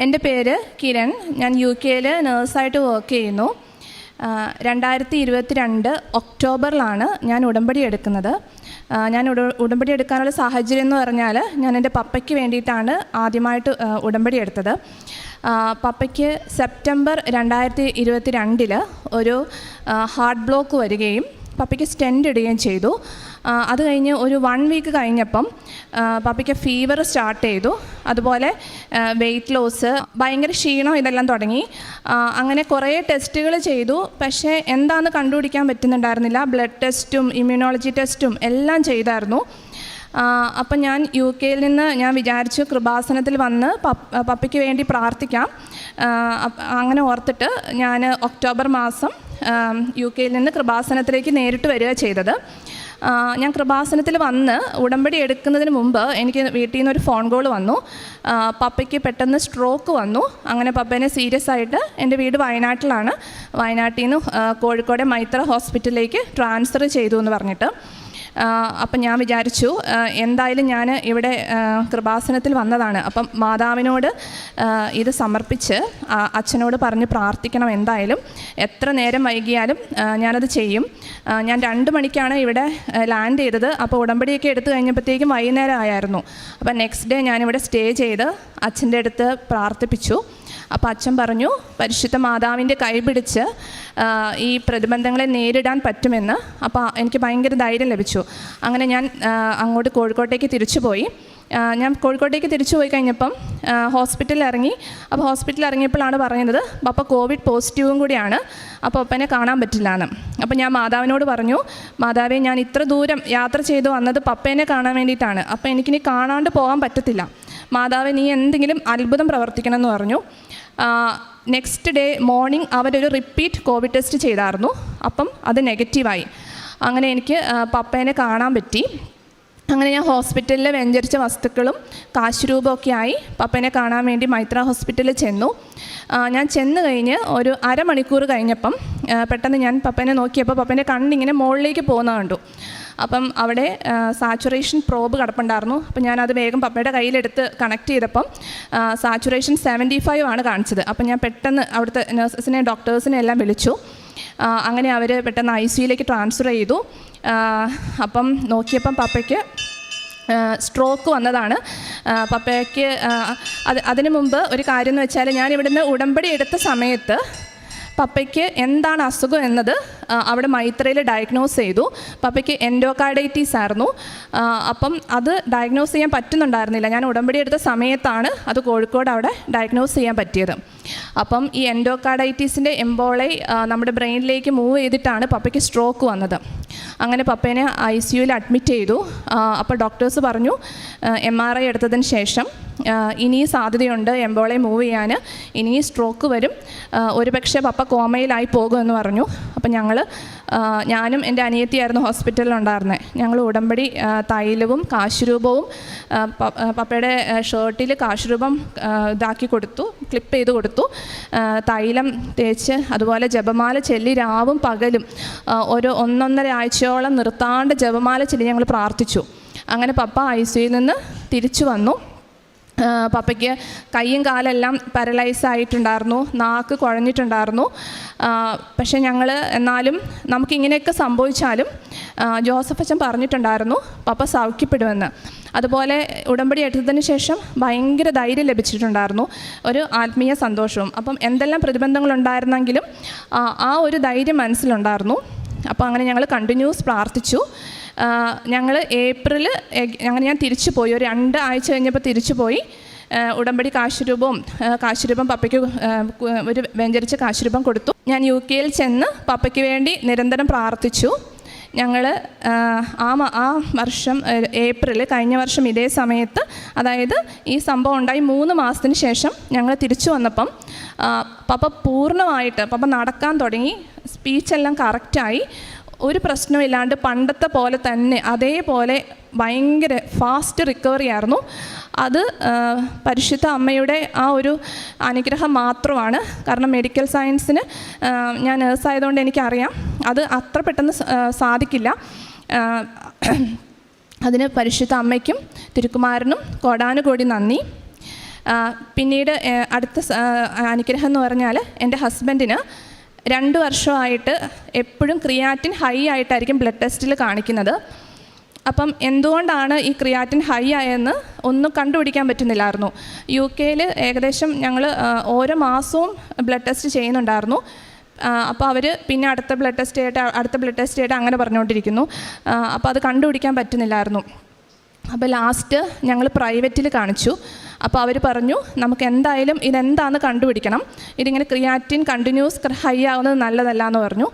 എൻ്റെ പേര് കിരൺ. ഞാൻ UK-ൽ നേഴ്സായിട്ട് വർക്ക് ചെയ്യുന്നു. 2022 ഒക്ടോബറിലാണ് ഞാൻ ഉടമ്പടി എടുക്കുന്നത്. ഞാൻ ഉടമ്പടി എടുക്കാനുള്ള സാഹചര്യം എന്ന് പറഞ്ഞാൽ, ഞാൻ എൻ്റെ പപ്പയ്ക്ക് വേണ്ടിയിട്ടാണ് ആദ്യമായിട്ട് ഉടമ്പടി എടുത്തത്. പപ്പയ്ക്ക് സെപ്റ്റംബർ 2022 ഒരു ഹാർട്ട് ബ്ലോക്ക് വരികയും പപ്പയ്ക്ക് സ്റ്റെൻറ്റ് ഇടുകയും ചെയ്തു. അത് കഴിഞ്ഞ് ഒരു 1 വീക്ക് കഴിഞ്ഞപ്പം പപ്പയ്ക്ക് ഫീവർ സ്റ്റാർട്ട് ചെയ്തു. അതുപോലെ വെയ്റ്റ് ലോസ്, ഭയങ്കര ക്ഷീണം, ഇതെല്ലാം തുടങ്ങി. അങ്ങനെ കുറേ ടെസ്റ്റുകൾ ചെയ്തു. പക്ഷേ എന്താണെന്ന് കണ്ടുപിടിക്കാൻ പറ്റുന്നുണ്ടായിരുന്നില്ല. ബ്ലഡ് ടെസ്റ്റും ഇമ്മ്യൂണോളജി ടെസ്റ്റും എല്ലാം ചെയ്തായിരുന്നു. അപ്പം ഞാൻ UK-ൽ നിന്ന് ഞാൻ വിചാരിച്ചു കൃപാസനത്തിൽ വന്ന് പപ്പയ്ക്ക് വേണ്ടി പ്രാർത്ഥിക്കാം. അങ്ങനെ ഓർത്തിട്ട് ഞാൻ ഒക്ടോബർ മാസം UK-ൽ നിന്ന് കൃപാസനത്തിലേക്ക് നേരിട്ട് വരിക ചെയ്തത്. ഞാൻ കൃപാസനത്തിൽ വന്ന് ഉടമ്പടി എടുക്കുന്നതിന് മുമ്പ് എനിക്ക് വീട്ടിൽ നിന്നൊരു ഫോൺ കോൾ വന്നു. പപ്പയ്ക്ക് പെട്ടെന്ന് സ്ട്രോക്ക് വന്നു. അങ്ങനെ പപ്പേനെ സീരിയസ് ആയിട്ട്, എൻ്റെ വീട് വയനാട്ടിലാണ്, വയനാട്ടിൽ നിന്ന് കോഴിക്കോട് മൈത്ര ഹോസ്പിറ്റലിലേക്ക് ട്രാൻസ്ഫർ ചെയ്തു എന്ന് പറഞ്ഞിട്ട്. അപ്പം ഞാൻ വിചാരിച്ചു എന്തായാലും ഞാൻ ഇവിടെ കൃപാസനത്തിൽ വന്നതാണ്, അപ്പം മാതാവിനോട് ഇത് സമർപ്പിച്ച് അച്ഛനോട് പറഞ്ഞ് പ്രാർത്ഥിക്കണം. എന്തായാലും എത്ര നേരം വൈകിയാലും ഞാനത് ചെയ്യും. ഞാൻ 2 മണിക്കാണ് ഇവിടെ ലാൻഡ് ചെയ്തത്. അപ്പോൾ ഉടമ്പടിയൊക്കെ എടുത്തു കഴിഞ്ഞപ്പോഴത്തേക്കും വൈകുന്നേരം ആയിരുന്നു. അപ്പം നെക്സ്റ്റ് ഡേ ഞാനിവിടെ സ്റ്റേ ചെയ്ത് അച്ഛൻ്റെ അടുത്ത് പ്രാർത്ഥിപ്പിച്ചു. അപ്പോൾ അച്ഛൻ പറഞ്ഞു, പരിശുദ്ധ മാതാവിൻ്റെ കൈ പിടിച്ച് ഈ പ്രതിബന്ധങ്ങളെ നേരിടാൻ പറ്റുമെന്ന്. അപ്പോൾ എനിക്ക് ഭയങ്കര ധൈര്യം ലഭിച്ചു. അങ്ങനെ ഞാൻ അങ്ങോട്ട് കോഴിക്കോട്ടേക്ക് തിരിച്ചു പോയി. ഞാൻ കോഴിക്കോട്ടേക്ക് തിരിച്ചു പോയി കഴിഞ്ഞപ്പം ഹോസ്പിറ്റലിൽ ഇറങ്ങി. അപ്പോൾ ഹോസ്പിറ്റലിൽ ഇറങ്ങിയപ്പോഴാണ് പറയുന്നത് പപ്പ കോവിഡ് പോസിറ്റീവും കൂടിയാണ്, അപ്പോൾ പപ്പനെ കാണാൻ പറ്റില്ല എന്ന്. അപ്പോൾ ഞാൻ മാതാവിനോട് പറഞ്ഞു, മാതാവേ, ഞാൻ ഇത്ര ദൂരം യാത്ര ചെയ്തു വന്നത് പപ്പേനെ കാണാൻ വേണ്ടിയിട്ടാണ്. അപ്പോൾ എനിക്കിനി കാണാണ്ട് പോകാൻ പറ്റത്തില്ല. മാതാവേ, നീ എന്തെങ്കിലും അത്ഭുതം പ്രവർത്തിക്കണം എന്ന് പറഞ്ഞു. നെക്സ്റ്റ് ഡേ മോർണിംഗ് അവരൊരു റിപ്പീറ്റ് കോവിഡ് ടെസ്റ്റ് ചെയ്തായിരുന്നു. അപ്പം അത് നെഗറ്റീവായി. അങ്ങനെ എനിക്ക് പപ്പേനെ കാണാൻ പറ്റി. അങ്ങനെ ഞാൻ ഹോസ്പിറ്റലിൽ വെഞ്ചരിച്ച വസ്തുക്കളും കാശുരൂപമൊക്കെ ആയി പപ്പേനെ കാണാൻ വേണ്ടി മൈത്ര ഹോസ്പിറ്റലിൽ ചെന്നു. ഞാൻ ചെന്ന് കഴിഞ്ഞ് ഒരു അരമണിക്കൂർ കഴിഞ്ഞപ്പം പെട്ടെന്ന് ഞാൻ പപ്പേനെ നോക്കിയപ്പോൾ പപ്പേൻ്റെ കണ്ണിങ്ങനെ മുകളിലേക്ക് പോകുന്നത് കണ്ടു. അപ്പം അവിടെ സാച്ചുറേഷൻ പ്രോബ് കിടപ്പുണ്ടായിരുന്നു. അപ്പം ഞാനത് വേഗം പപ്പയുടെ കയ്യിലെടുത്ത് കണക്ട് ചെയ്തപ്പം സാച്ചുറേഷൻ 75 ആണ് കാണിച്ചത്. അപ്പം ഞാൻ പെട്ടെന്ന് അവിടുത്തെ നഴ്സസിനെ ഡോക്ടേഴ്സിനെ എല്ലാം വിളിച്ചു. അങ്ങനെ അവർ പെട്ടെന്ന് ICUയിലേക്ക് ട്രാൻസ്ഫർ ചെയ്തു. അപ്പം നോക്കിയപ്പം പപ്പയ്ക്ക് സ്ട്രോക്ക് വന്നതാണ്. പപ്പയ്ക്ക് അതിനു മുമ്പ് ഒരു കാര്യം എന്ന് വെച്ചാൽ, ഞാൻ ഇവിടുന്ന് ഉടമ്പടി എടുത്ത സമയത്ത് പപ്പയ്ക്ക് എന്താണ് അസുഖം എന്നത് അവിടെ മൈത്രയിൽ ഡയഗ്നോസ് ചെയ്തു. പപ്പയ്ക്ക് എൻഡോകാർഡൈറ്റീസ് ആയിരുന്നു. അപ്പം അത് ഡയഗ്നോസ് ചെയ്യാൻ പറ്റുന്നുണ്ടായിരുന്നില്ല. ഞാൻ ഉടമ്പടി എടുത്ത സമയത്താണ് അത് കോഴിക്കോട് അവിടെ ഡയഗ്നോസ് ചെയ്യാൻ പറ്റിയത്. അപ്പം ഈ എൻഡോകാർഡൈറ്റീസിൻ്റെ എംബോളൈ നമ്മുടെ ബ്രെയിനിലേക്ക് മൂവ് ചെയ്തിട്ടാണ് പപ്പയ്ക്ക് സ്ട്രോക്ക് വന്നത്. അങ്ങനെ പപ്പേനെ ICUയിൽ അഡ്മിറ്റ് ചെയ്തു. അപ്പോൾ ഡോക്ടേഴ്സ് പറഞ്ഞു MRI എടുത്തതിന് ശേഷം ഇനി സാധ്യതയുണ്ട് എംബോളൈ മൂവ് ചെയ്യാൻ, ഇനി സ്ട്രോക്ക് വരും, ഒരുപക്ഷെ പപ്പ കോമയിലായി പോകുമെന്ന് പറഞ്ഞു. അപ്പം ഞാനും എൻ്റെ അനിയത്തിയായിരുന്നു ഹോസ്പിറ്റലിലുണ്ടായിരുന്നത്. ഞങ്ങൾ ഉടമ്പടി തൈലവും കാശുരൂപവും പപ്പയുടെ ഷർട്ടിൽ കാശുരൂപം ഇതാക്കി കൊടുത്തു, ക്ലിപ്പ് ചെയ്ത് കൊടുത്തു. തൈലം തേച്ച് അതുപോലെ ജപമാല ചൊല്ലി രാവും പകലും ഒരു 1.5 ആഴ്ചയോളം നിർത്താണ്ട് ജപമാല ചൊല്ലി ഞങ്ങൾ പ്രാർത്ഥിച്ചു. അങ്ങനെ പപ്പ ICUയിൽ നിന്ന് തിരിച്ചു വന്നു. പപ്പയ്ക്ക് കൈയും കാലെല്ലാം പാരലൈസ് ആയിട്ടുണ്ടായിരുന്നു, നാക്ക് കുഴഞ്ഞിട്ടുണ്ടായിരുന്നു. പക്ഷേ എന്നാലും നമുക്കിങ്ങനെയൊക്കെ സംഭവിച്ചാലും ജോസഫ് അച്ഛൻ പറഞ്ഞിട്ടുണ്ടായിരുന്നു പപ്പ സൗഖ്യപ്പെടുമെന്ന്. അതുപോലെ ഉടമ്പടി എടുത്തതിന് ശേഷം ഭയങ്കര ധൈര്യം ലഭിച്ചിട്ടുണ്ടായിരുന്നു, ഒരു ആത്മീയ സന്തോഷവും. അപ്പം എന്തെല്ലാം പ്രതിബന്ധങ്ങളുണ്ടായിരുന്നെങ്കിലും ആ ഒരു ധൈര്യം മനസ്സിലുണ്ടായിരുന്നു. അപ്പോൾ അങ്ങനെ ഞങ്ങൾ കണ്ടിന്യൂസ് പ്രാർത്ഥിച്ചു. ഞങ്ങൾ ഏപ്രിൽ അങ്ങനെ ഞാൻ തിരിച്ചു പോയി. ഒരു 2 ആഴ്ച കഴിഞ്ഞപ്പോൾ തിരിച്ചു പോയി. ഉടമ്പടി കാശുരൂപം പപ്പയ്ക്ക് ഒരു വെഞ്ചരിച്ച കാശുരൂപം കൊടുത്തു. ഞാൻ UK-ൽ ചെന്ന് പപ്പയ്ക്ക് വേണ്ടി നിരന്തരം പ്രാർത്ഥിച്ചു. ഞങ്ങൾ ആ വർഷം ഏപ്രിൽ, കഴിഞ്ഞ വർഷം ഇതേ സമയത്ത്, അതായത് ഈ സംഭവം ഉണ്ടായി 3 മാസത്തിന് ശേഷം ഞങ്ങൾ തിരിച്ചു വന്നപ്പം പപ്പ പൂർണ്ണമായിട്ട് പപ്പ നടക്കാൻ തുടങ്ങി. സ്പീച്ചെല്ലാം കറക്റ്റായി, ഒരു പ്രശ്നമില്ലാണ്ട് പണ്ടത്തെ പോലെ തന്നെ അതേപോലെ ഭയങ്കര ഫാസ്റ്റ് റിക്കവറി ആയിരുന്നു. അത് പരിശുദ്ധ അമ്മയുടെ ആ ഒരു അനുഗ്രഹം മാത്രമാണ്. കാരണം മെഡിക്കൽ സയൻസിന് ഞാൻ നേഴ്സായതുകൊണ്ട് എനിക്കറിയാം അത് അത്ര പെട്ടെന്ന് സാധിക്കില്ല. അതിന് പരിശുദ്ധ അമ്മയ്ക്കും തിരുക്കുമാരനും കോടാനുകോടി നന്ദി. പിന്നീട് അടുത്ത അനുഗ്രഹം എന്ന് പറഞ്ഞാൽ എൻ്റെ ഹസ്ബൻഡിന് 2 വർഷമായിട്ട് എപ്പോഴും ക്രിയാറ്റിൻ ഹൈ ആയിട്ടായിരിക്കും ബ്ലഡ് ടെസ്റ്റിൽ കാണിക്കുന്നത്. അപ്പം എന്തുകൊണ്ടാണ് ഈ ക്രിയാറ്റിൻ ഹൈ ആയെന്ന് ഒന്നും കണ്ടുപിടിക്കാൻ പറ്റുന്നില്ലായിരുന്നു. UK ഏകദേശം ഞങ്ങൾ ഓരോ മാസവും ബ്ലഡ് ടെസ്റ്റ് ചെയ്യുന്നുണ്ടായിരുന്നു. അപ്പോൾ അവർ പിന്നെ അടുത്ത ബ്ലഡ് ടെസ്റ്റ് ആയിട്ട് അങ്ങനെ പറഞ്ഞുകൊണ്ടിരിക്കുന്നു. അപ്പോൾ അത് കണ്ടുപിടിക്കാൻ പറ്റുന്നില്ലായിരുന്നു. അപ്പോൾ ലാസ്റ്റ് ഞങ്ങൾ പ്രൈവറ്റിൽ കാണിച്ചു. അപ്പോൾ അവർ പറഞ്ഞു നമുക്ക് എന്തായാലും ഇതെന്താണെന്ന് കണ്ടുപിടിക്കണം, ഇതിങ്ങനെ ക്രിയാറ്റിൻ കണ്ടിന്യൂസ് ഹൈ ആവുന്നത് നല്ലതല്ല എന്ന് പറഞ്ഞു.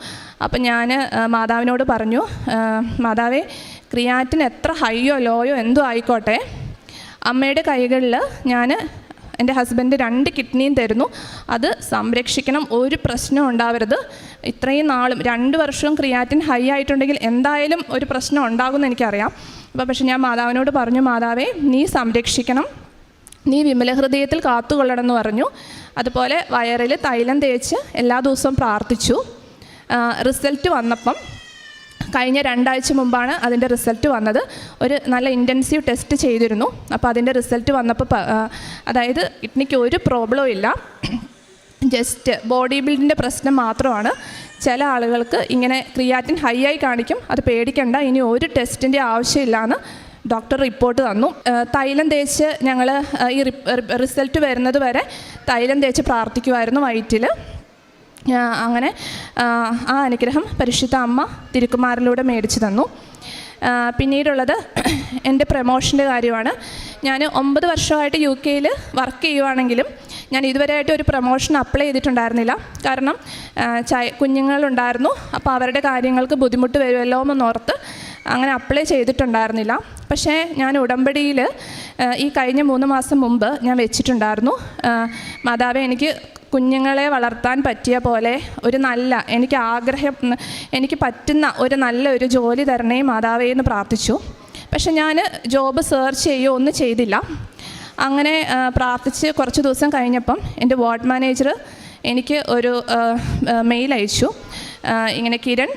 അപ്പം ഞാൻ മാതാവിനോട് പറഞ്ഞു, മാതാവേ ക്രിയാറ്റിൻ എത്ര ഹൈയോ ലോയോ എന്തോ ആയിക്കോട്ടെ, അമ്മയുടെ കൈകളിൽ ഞാൻ എൻ്റെ ഹസ്ബൻഡ് 2 കിഡ്നിയും തരുന്നു, അത് സംരക്ഷിക്കണം, ഒരു പ്രശ്നം ഉണ്ടാവരുത്. ഇത്രയും നാളും 2 വർഷവും ക്രിയാറ്റിൻ ഹൈ ആയിട്ടുണ്ടെങ്കിൽ എന്തായാലും ഒരു പ്രശ്നം ഉണ്ടാകുമെന്ന് എനിക്കറിയാം. അപ്പോൾ പക്ഷെ ഞാൻ മാതാവിനോട് പറഞ്ഞു, മാതാവേ നീ സംരക്ഷിക്കണം, നീ വിമലഹൃദയത്തിൽ കാത്തുകൊള്ളണം എന്ന് പറഞ്ഞു. അതുപോലെ വയറിൽ തൈലം തേച്ച് എല്ലാ ദിവസവും പ്രാർത്ഥിച്ചു. റിസൾട്ട് വന്നപ്പം കഴിഞ്ഞ 2 ആഴ്ച മുമ്പാണ് അതിൻ്റെ റിസൾട്ട് വന്നത്. ഒരു നല്ല ഇൻറ്റൻസീവ് ടെസ്റ്റ് ചെയ്തിരുന്നു. അപ്പോൾ അതിൻ്റെ റിസൾട്ട് വന്നപ്പോൾ അതായത് കിഡ്നിക്ക് ഒരു പ്രോബ്ലവും ഇല്ല, ജസ്റ്റ് ബോഡി ബിൽഡിൻ്റെ പ്രശ്നം മാത്രമാണ്. ചില ആളുകൾക്ക് ഇങ്ങനെ ക്രിയാറ്റിൻ ഹൈ ആയി കാണിക്കും, അത് പേടിക്കണ്ട, ഇനി ഒരു ടെസ്റ്റിൻ്റെ ആവശ്യമില്ലയെന്ന് ഡോക്ടർ റിപ്പോർട്ട് തന്നു. തൈലം തേച്ച് ഞങ്ങൾ ഈ റിസൾട്ട് വരുന്നത് വരെ തൈലം തേച്ച് പ്രാർത്ഥിക്കുമായിരുന്നു വയറ്റിൽ. അങ്ങനെ ആ അനുഗ്രഹം പരിശുദ്ധ അമ്മ തിരുക്കുമാറിലൂടെ മേടിച്ചു തന്നു. പിന്നീടുള്ളത് എൻ്റെ പ്രമോഷൻ്റെ കാര്യമാണ്. ഞാൻ 9 വർഷമായിട്ട് UK വർക്ക് ചെയ്യുവാണെങ്കിലും ഞാൻ ഇതുവരെയായിട്ട് ഒരു പ്രമോഷൻ അപ്ലൈ ചെയ്തിട്ടുണ്ടായിരുന്നില്ല. കാരണം കുഞ്ഞുങ്ങളുണ്ടായിരുന്നു, അപ്പോൾ അവരുടെ കാര്യങ്ങൾക്ക് ബുദ്ധിമുട്ട് വരുമല്ലോ എന്നോർത്ത് അങ്ങനെ അപ്ലൈ ചെയ്തിട്ടുണ്ടായിരുന്നില്ല. പക്ഷേ ഞാൻ ഉടമ്പടിയിൽ ഈ കഴിഞ്ഞ 3 മാസം മുമ്പ് ഞാൻ വെച്ചിട്ടുണ്ടായിരുന്നു, മാതാവേ എനിക്ക് കുഞ്ഞുങ്ങളെ വളർത്താൻ പറ്റിയ പോലെ ഒരു നല്ല എനിക്ക് പറ്റുന്ന ഒരു നല്ലൊരു ജോലി തരണേ മാതാവേ എന്ന് പ്രാർത്ഥിച്ചു. പക്ഷെ ഞാൻ ജോബ് സെർച്ച് ചെയ്യുകയോ ഒന്നും ചെയ്തില്ല. അങ്ങനെ പ്രാർത്ഥിച്ച് കുറച്ച് ദിവസം കഴിഞ്ഞപ്പം എൻ്റെ വാർഡ് മാനേജർ എനിക്ക് ഒരു മെയിൽ അയച്ചു, ഇങ്ങനെ കിരൺ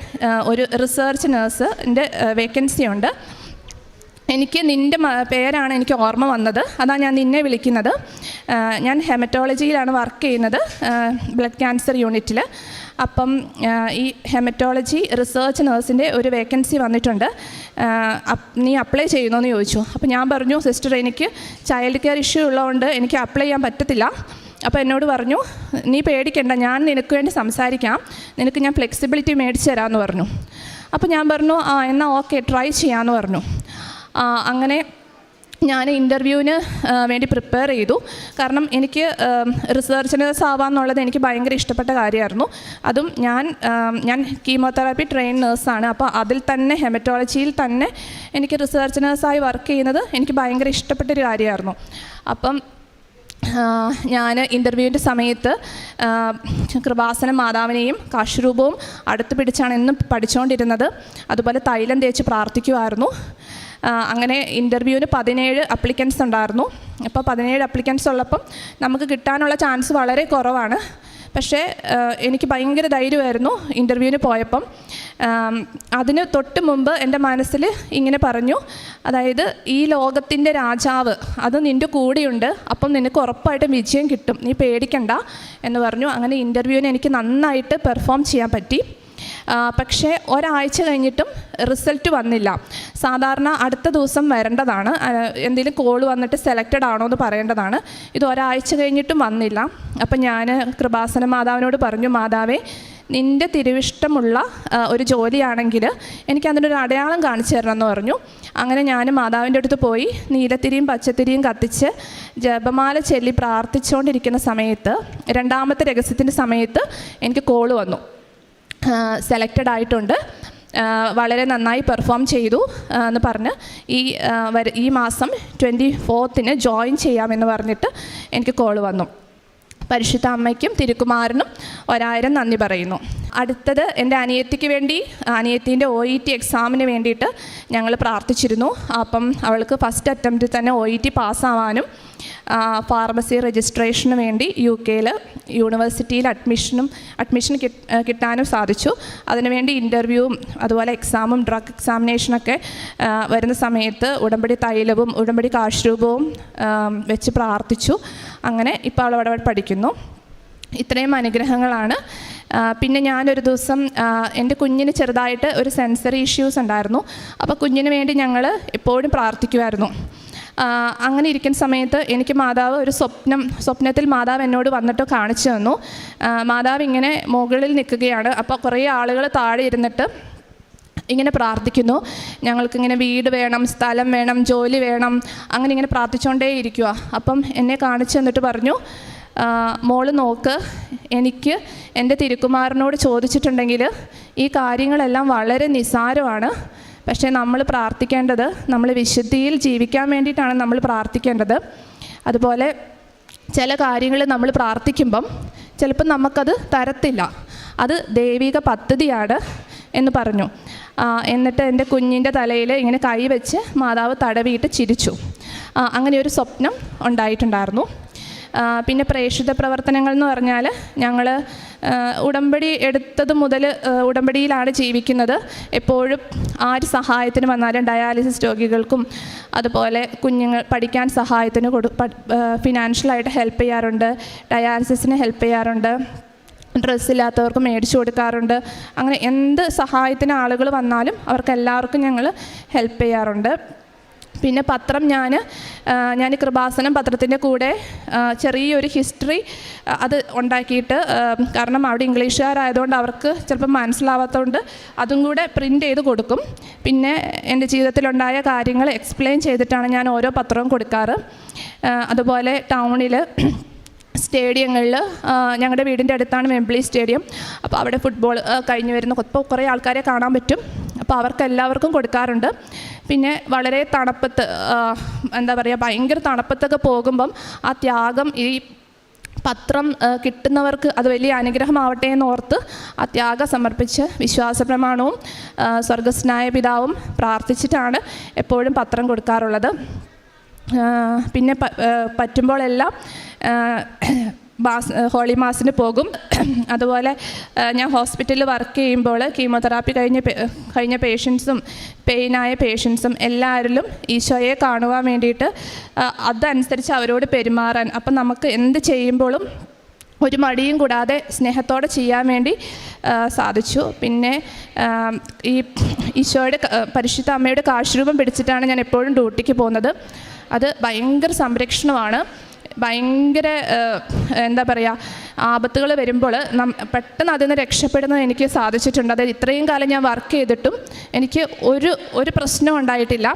ഒരു റിസർച്ച് നേഴ്സിൻ്റെ വേക്കൻസി ഉണ്ട്, എനിക്ക് നിൻ്റെ പേരാണ് എനിക്ക് ഓർമ്മ വന്നത്, അതാണ് ഞാൻ നിന്നെ വിളിക്കുന്നത്. ഞാൻ ഹെമറ്റോളജിയിലാണ് വർക്ക് ചെയ്യുന്നത്, ബ്ലഡ് ക്യാൻസർ യൂണിറ്റിൽ. അപ്പം ഈ ഹെമറ്റോളജി റിസർച്ച് നേഴ്സിൻ്റെ ഒരു വേക്കൻസി വന്നിട്ടുണ്ട്, നീ അപ്ലൈ ചെയ്യുന്നോയെന്ന് ചോദിച്ചു. അപ്പോൾ ഞാൻ പറഞ്ഞു, സിസ്റ്റർ എനിക്ക് ചൈൽഡ് കെയർ ഇഷ്യൂ ഉള്ളതുകൊണ്ട് എനിക്ക് അപ്ലൈ ചെയ്യാൻ പറ്റത്തില്ല. അപ്പോൾ എന്നോട് പറഞ്ഞു, നീ പേടിക്കണ്ട, ഞാൻ നിനക്ക് വേണ്ടി സംസാരിക്കാം, നിനക്ക് ഞാൻ ഫ്ലെക്സിബിലിറ്റി മേടിച്ച് തരാമെന്ന് പറഞ്ഞു. അപ്പോൾ ഞാൻ പറഞ്ഞു, എന്നാൽ ഓക്കെ ട്രൈ ചെയ്യാമെന്ന് പറഞ്ഞു. അങ്ങനെ ഞാൻ ഇൻ്റർവ്യൂവിന് വേണ്ടി പ്രിപ്പയർ ചെയ്തു. കാരണം എനിക്ക് റിസർച്ച് നേഴ്സ് ആവാമെന്നുള്ളത് എനിക്ക് ഭയങ്കര ഇഷ്ടപ്പെട്ട കാര്യമായിരുന്നു. അതും ഞാൻ കീമോതെറാപ്പി ട്രെയിൻ നേഴ്സാണ്. അപ്പോൾ അതിൽ തന്നെ ഹെമറ്റോളജിയിൽ തന്നെ എനിക്ക് റിസർച്ച് നേഴ്സായി വർക്ക് ചെയ്യുന്നത് എനിക്ക് ഭയങ്കര ഇഷ്ടപ്പെട്ടൊരു കാര്യമായിരുന്നു. അപ്പം ഞാൻ ഇൻ്റർവ്യൂവിൻ്റെ സമയത്ത് കൃപാസന മാതാവിനെയും കാശുരൂപവും അടുത്ത് പിടിച്ചാണ് എന്നും പഠിച്ചുകൊണ്ടിരുന്നത്. അതുപോലെ തൈലം തേച്ച് പ്രാർത്ഥിക്കുമായിരുന്നു. അങ്ങനെ ഇൻ്റർവ്യൂവിന് 17 അപ്ലിക്കൻസ് ഉണ്ടായിരുന്നു. അപ്പോൾ 17 അപ്ലിക്കൻസ് ഉള്ളപ്പം നമുക്ക് കിട്ടാനുള്ള ചാൻസ് വളരെ കുറവാണ്. പക്ഷേ എനിക്ക് ഭയങ്കര ധൈര്യമായിരുന്നു ഇൻ്റർവ്യൂവിന് പോയപ്പം. അതിന് തൊട്ട് മുമ്പ് എൻ്റെ മനസ്സിൽ ഇങ്ങനെ പറഞ്ഞു, അതായത് ഈ ലോകത്തിൻ്റെ രാജാവ് അത് നിൻ്റെ കൂടെയുണ്ട്, അപ്പം നിനക്ക് ഉറപ്പായിട്ടും വിജയം കിട്ടും, നീ പേടിക്കണ്ട എന്ന് പറഞ്ഞു. അങ്ങനെ ഇൻ്റർവ്യൂവിന് എനിക്ക് നന്നായിട്ട് പെർഫോം ചെയ്യാൻ പറ്റി. പക്ഷേ ഒരാഴ്ച കഴിഞ്ഞിട്ടും റിസൾട്ട് വന്നില്ല. സാധാരണ അടുത്ത ദിവസം വരേണ്ടതാണ്, എന്തെങ്കിലും കോൾ വന്നിട്ട് സെലക്റ്റഡ് ആണോ എന്ന് പറയേണ്ടതാണ്. ഇത് ഒരാഴ്ച കഴിഞ്ഞിട്ടും വന്നില്ല. അപ്പം ഞാൻ കൃപാസന മാതാവിനോട് പറഞ്ഞു, മാതാവേ നിൻ്റെ തിരുവിഷ്ടമുള്ള ഒരു ജോലിയാണെങ്കിൽ എനിക്കതിനൊരു അടയാളം കാണിച്ചു തരണം എന്ന് പറഞ്ഞു. അങ്ങനെ ഞാൻ മാതാവിൻ്റെ അടുത്ത് പോയി നീലത്തിരിയും പച്ചത്തിരിയും കത്തിച്ച് ജപമാല ചൊല്ലി പ്രാർത്ഥിച്ചുകൊണ്ടിരിക്കുന്ന സമയത്ത്, 2ാമത്തെ രഹസ്യത്തിൻ്റെ സമയത്ത് എനിക്ക് കോൾ വന്നു, സെലക്റ്റഡ് ആയിട്ടുണ്ട്, വളരെ നന്നായി പെർഫോം ചെയ്തു എന്ന് പറഞ്ഞ് ഈ മാസം 24th ജോയിൻ ചെയ്യാമെന്ന് പറഞ്ഞിട്ട് എനിക്ക് കോൾ വന്നു. പരിശുദ്ധ അമ്മയ്ക്കും തിരുക്കുമാരനും 1000 നന്ദി പറയുന്നു. അടുത്തത് എൻ്റെ അനിയത്തീൻ്റെ OET എക്സാമിന് വേണ്ടിയിട്ട് ഞങ്ങൾ പ്രാർത്ഥിച്ചിരുന്നു. അപ്പം അവൾക്ക് ഫസ്റ്റ് അറ്റംപ്റ്റിൽ തന്നെ OET പാസ്സാവാനും ഫാർമസി രജിസ്ട്രേഷന് വേണ്ടി UK യൂണിവേഴ്സിറ്റിയിൽ അഡ്മിഷൻ കിട്ടാനും സാധിച്ചു. അതിനുവേണ്ടി ഇൻ്റർവ്യൂവും അതുപോലെ എക്സാമും ഡ്രഗ് എക്സാമിനേഷനൊക്കെ വരുന്ന സമയത്ത് ഉടമ്പടി തൈലവും ഉടമ്പടി കാശ്രൂപവും വെച്ച് പ്രാർത്ഥിച്ചു. അങ്ങനെ ഇപ്പോൾ അവൾ അവിടെ പഠിക്കുന്നു. ഇത്രയും അനുഗ്രഹങ്ങളാണ്. പിന്നെ ഞാനൊരു ദിവസം എൻ്റെ കുഞ്ഞിന് ചെറുതായിട്ട് ഒരു സെൻസറി ഇഷ്യൂസ് ഉണ്ടായിരുന്നു. അപ്പോൾ കുഞ്ഞിന് വേണ്ടി ഞങ്ങൾ എപ്പോഴും പ്രാർത്ഥിക്കുമായിരുന്നു. അങ്ങനെ ഇരിക്കുന്ന സമയത്ത് എനിക്ക് മാതാവ് ഒരു സ്വപ്നത്തിൽ മാതാവ് എന്നോട് വന്നിട്ട് കാണിച്ചു തന്നു. മാതാവ് ഇങ്ങനെ മുകളിൽ നിൽക്കുകയാണ്. അപ്പോൾ കുറേ ആളുകൾ താഴെ ഇരുന്നിട്ട് ഇങ്ങനെ പ്രാർത്ഥിക്കുന്നു, ഞങ്ങൾക്കിങ്ങനെ വീട് വേണം, സ്ഥലം വേണം, ജോലി വേണം, അങ്ങനെ ഇങ്ങനെ പ്രാർത്ഥിച്ചുകൊണ്ടേ ഇരിക്കുക. അപ്പം എന്നെ കാണിച്ചു തന്നിട്ട് പറഞ്ഞു, മോള് നോക്ക്, എനിക്ക് എൻ്റെ തിരുക്കുമാരനോട് ചോദിച്ചിട്ടുണ്ടെങ്കിൽ ഈ കാര്യങ്ങളെല്ലാം വളരെ നിസ്സാരമാണ്. പക്ഷേ നമ്മൾ പ്രാർത്ഥിക്കേണ്ടത്, നമ്മൾ വിശുദ്ധിയിൽ ജീവിക്കാൻ വേണ്ടിയിട്ടാണ് നമ്മൾ പ്രാർത്ഥിക്കേണ്ടത്. അതുപോലെ ചില കാര്യങ്ങൾ നമ്മൾ പ്രാർത്ഥിക്കുമ്പം ചിലപ്പം നമുക്കത് തരത്തില്ല, അത് ദൈവിക പദ്ധതിയാണ് എന്ന് പറഞ്ഞു. എന്നിട്ട് എൻ്റെ കുഞ്ഞിൻ്റെ തലയിൽ ഇങ്ങനെ കൈവച്ച് മാതാവ് തടവിയിട്ട് ചിരിച്ചു. അങ്ങനെ ഒരു സ്വപ്നം ഉണ്ടായിട്ടുണ്ടായിരുന്നു. പിന്നെ പ്രേക്ഷിത പ്രവർത്തനങ്ങൾ എന്ന് പറഞ്ഞാൽ ഞങ്ങൾ ഉടമ്പടി എടുത്തത് മുതൽ ഉടമ്പടിയിലാണ് ജീവിക്കുന്നത്. എപ്പോഴും ആര് സഹായത്തിന് വന്നാലും ഡയാലിസിസ് രോഗികൾക്കും അതുപോലെ കുഞ്ഞുങ്ങൾ പഠിക്കാൻ സഹായത്തിന് ഫിനാൻഷ്യലായിട്ട് ഹെൽപ്പ് ചെയ്യാറുണ്ട്, ഡയാലിസിസിന് ഹെൽപ്പ് ചെയ്യാറുണ്ട്, ഡ്രസ്സില്ലാത്തവർക്ക് മേടിച്ചു കൊടുക്കാറുണ്ട്. അങ്ങനെ എന്ത് സഹായത്തിന് ആളുകൾ വന്നാലും അവർക്കെല്ലാവർക്കും ഞങ്ങൾ ഹെൽപ്പ് ചെയ്യാറുണ്ട്. പിന്നെ പത്രം ഞാൻ കൃപാസനം പത്രത്തിൻ്റെ കൂടെ ചെറിയൊരു ഹിസ്റ്ററി അത് ഉണ്ടാക്കിയിട്ട്, കാരണം അവിടെ ഇംഗ്ലീഷുകാരായതുകൊണ്ട് അവർക്ക് ചിലപ്പോൾ മനസ്സിലാവാത്തതുകൊണ്ട് അതും കൂടെ പ്രിൻ്റ് ചെയ്ത് കൊടുക്കും. പിന്നെ എൻ്റെ ജീവിതത്തിലുണ്ടായ കാര്യങ്ങൾ എക്സ്പ്ലെയിൻ ചെയ്തിട്ടാണ് ഞാൻ ഓരോ പത്രവും കൊടുക്കാറ്. അതുപോലെ ടൗണിൽ സ്റ്റേഡിയങ്ങളിൽ, ഞങ്ങളുടെ വീടിൻ്റെ അടുത്താണ് വെംബ്ലി സ്റ്റേഡിയം, അപ്പോൾ അവിടെ ഫുട്ബോൾ കഴിഞ്ഞ് വരുന്ന കുറേ ആൾക്കാരെ കാണാൻ പറ്റും. അപ്പോൾ അവർക്കെല്ലാവർക്കും കൊടുക്കാറുണ്ട്. പിന്നെ വളരെ തണുപ്പത്ത്, എന്താ പറയുക, ഭയങ്കര തണുപ്പത്തൊക്കെ പോകുമ്പം ആ ത്യാഗം, ഈ പത്രം കിട്ടുന്നവർക്ക് അത് വലിയ അനുഗ്രഹമാവട്ടെ എന്നോർത്ത് ആ ത്യാഗം സമർപ്പിച്ച് വിശ്വാസ പ്രമാണവും സ്വർഗസ്നായ പിതാവും പ്രാർത്ഥിച്ചിട്ടാണ് എപ്പോഴും പത്രം കൊടുക്കാറുള്ളത്. പിന്നെ പറ്റുമ്പോഴെല്ലാം ഹോളി മാസിന് പോകും. അതുപോലെ ഞാൻ ഹോസ്പിറ്റലിൽ വർക്ക് ചെയ്യുമ്പോൾ കീമോതെറാപ്പി കഴിഞ്ഞ പേഷ്യൻസും പെയിനായ പേഷ്യൻസും എല്ലാവരിലും ഈശോയെ കാണുവാൻ വേണ്ടിയിട്ട് അതനുസരിച്ച് അവരോട് പെരുമാറാൻ, അപ്പം നമുക്ക് എന്ത് ചെയ്യുമ്പോഴും ഒരു മടിയും കൂടാതെ സ്നേഹത്തോടെ ചെയ്യാൻ വേണ്ടി സാധിച്ചു. പിന്നെ ഈ ഈശോയുടെ പരിശുദ്ധ അമ്മയുടെ കാശ്രൂപം പിടിച്ചിട്ടാണ് ഞാൻ എപ്പോഴും ഡ്യൂട്ടിക്ക് പോകുന്നത്. അത് ഭയങ്കര സംരക്ഷണമാണ്. ഭയങ്കര എന്താ പറയുക, ആപത്തുകൾ വരുമ്പോൾ പെട്ടെന്ന് അതിൽ നിന്ന് രക്ഷപ്പെടുന്നത് എനിക്ക് സാധിച്ചിട്ടുണ്ട്. അതായത് ഇത്രയും കാലം ഞാൻ വർക്ക് ചെയ്തിട്ടും എനിക്ക് ഒരു പ്രശ്നം ഉണ്ടായിട്ടില്ല.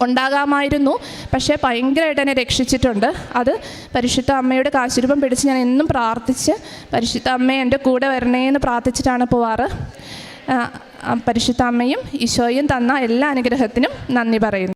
ഉണ്ടാകാമായിരുന്നു, പക്ഷേ ഭയങ്കരമായിട്ട് എന്നെ രക്ഷിച്ചിട്ടുണ്ട്. അത് പരിശുദ്ധ അമ്മയുടെ കാശ്രൂപം പിടിച്ച് ഞാൻ എന്നും പ്രാർത്ഥിച്ച് പരിശുദ്ധ അമ്മയെ എൻ്റെ കൂടെ വരണേ എന്ന് പ്രാർത്ഥിച്ചിട്ടാണ് പോവാറ്. പരിശുദ്ധ അമ്മയും ഈശോയും തന്ന എല്ലാ അനുഗ്രഹത്തിനും നന്ദി പറയുന്നു.